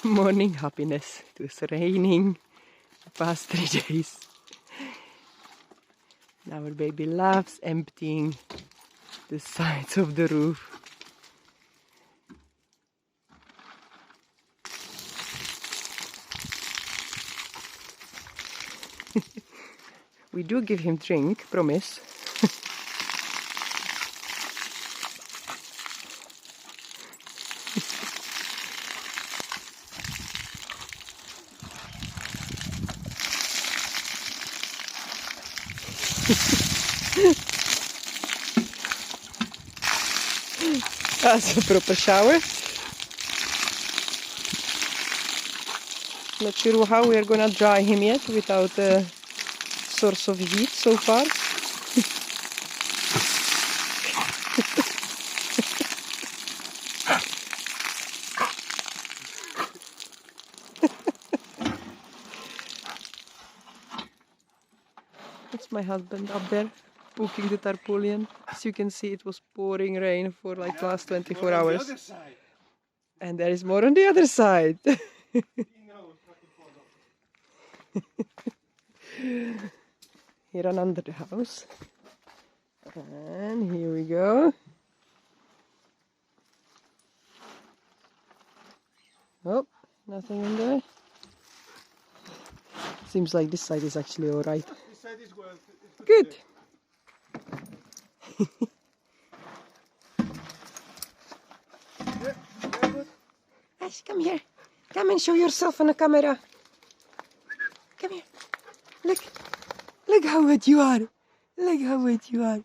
morning happiness. It was raining the past 3 days. Now our baby loves emptying the sides of the roof. We do give him drink, promise. That's a proper shower. Not sure how we are gonna dry him yet without a source of heat so far. That's my husband up there, pooking the tarpaulin. As you can see, it was pouring rain for like last 24 hours. And there is more on the other side. He ran under the house. And here we go. Oh, nothing in there. Seems like this side is actually alright. This side is well. Good. Ash, come here. Come and show yourself on the camera. Come here. Look. Look how wet you are. Look how wet you are.